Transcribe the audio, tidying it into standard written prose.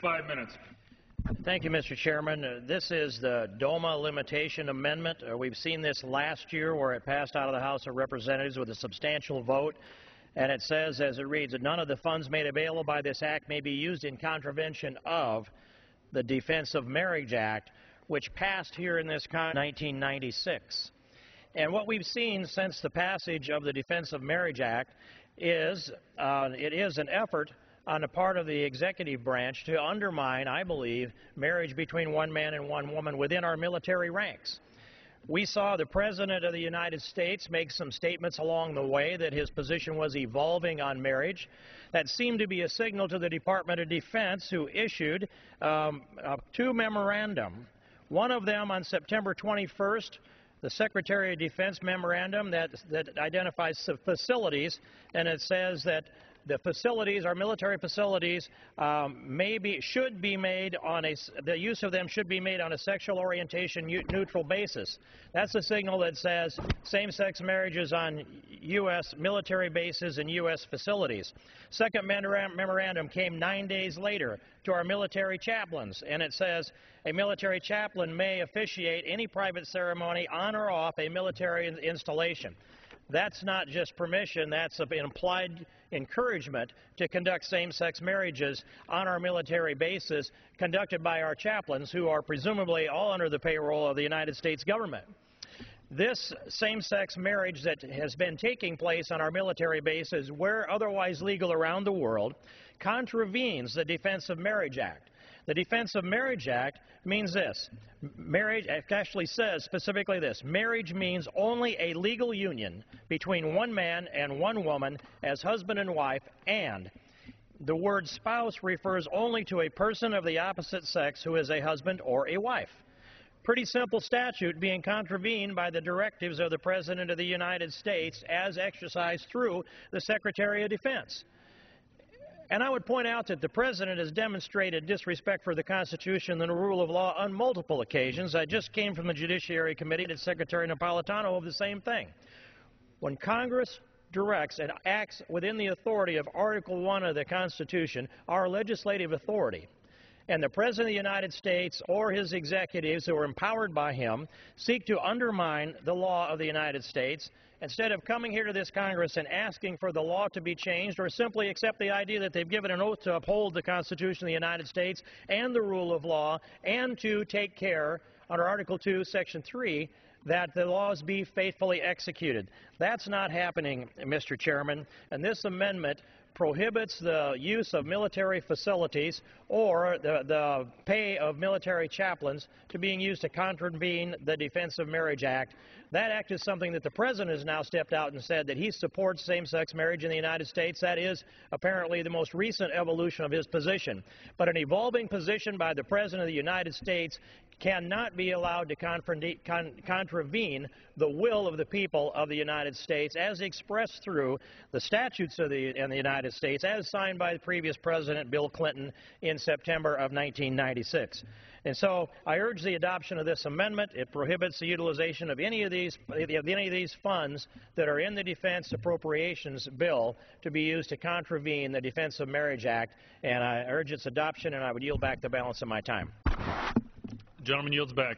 5 minutes. Thank you, Mr. Chairman. This is the DOMA limitation amendment. We've seen this last year where it passed out of the House of Representatives with a substantial vote. And it says, as it reads, that none of the funds made available by this act may be used in contravention of the Defense of Marriage Act, which passed here in this Congress in 1996. And what we've seen since the passage of the Defense of Marriage Act is it is an effort on the part of the executive branch to undermine, I believe, marriage between one man and one woman within our military ranks. We saw the President of the United States make some statements along the way that his position was evolving on marriage. That seemed to be a signal to the Department of Defense, who issued two memorandum. One of them on September 21st, the Secretary of Defense memorandum that identifies facilities, and it says that the facilities, our military facilities, should be made on the use of them should be made on a sexual orientation neutral basis. That's a signal that says same-sex marriages on U.S. military bases and U.S. facilities. Second memorandum came 9 days later to our military chaplains, and it says a military chaplain may officiate any private ceremony on or off a military installation. That's not just permission, that's an implied encouragement to conduct same-sex marriages on our military bases conducted by our chaplains, who are presumably all under the payroll of the United States government. This same-sex marriage that has been taking place on our military bases, where otherwise legal around the world, contravenes the Defense of Marriage Act. The Defense of Marriage Act means this. Marriage actually says specifically this. Marriage means only a legal union between one man and one woman as husband and wife, and the word spouse refers only to a person of the opposite sex who is a husband or a wife. Pretty simple statute being contravened by the directives of the President of the United States as exercised through the Secretary of Defense. And I would point out that the President has demonstrated disrespect for the Constitution and the rule of law on multiple occasions. I just came from the Judiciary Committee to Secretary Napolitano of the same thing. When Congress directs and acts within the authority of Article 1 of the Constitution, our legislative authority, and the President of the United States or his executives who are empowered by him seek to undermine the law of the United States, instead of coming here to this Congress and asking for the law to be changed, or simply accept the idea that they've given an oath to uphold the Constitution of the United States and the rule of law, and to take care under Article 2, Section 3, that the laws be faithfully executed. That's not happening, Mr. Chairman, and this amendment prohibits the use of military facilities or the pay of military chaplains to being used to contravene the Defense of Marriage Act. That act is something that the President has now stepped out and said that he supports same-sex marriage in the United States. That is apparently the most recent evolution of his position. But an evolving position by the President of the United States cannot be allowed to contravene the will of the people of the United States as expressed through the statutes of the United States as signed by the previous President Bill Clinton in September of 1996. And so I urge the adoption of this amendment. It prohibits the utilization of any of these funds that are in the Defense Appropriations Bill to be used to contravene the Defense of Marriage Act, and I urge its adoption, and I would yield back the balance of my time. Gentleman yields back.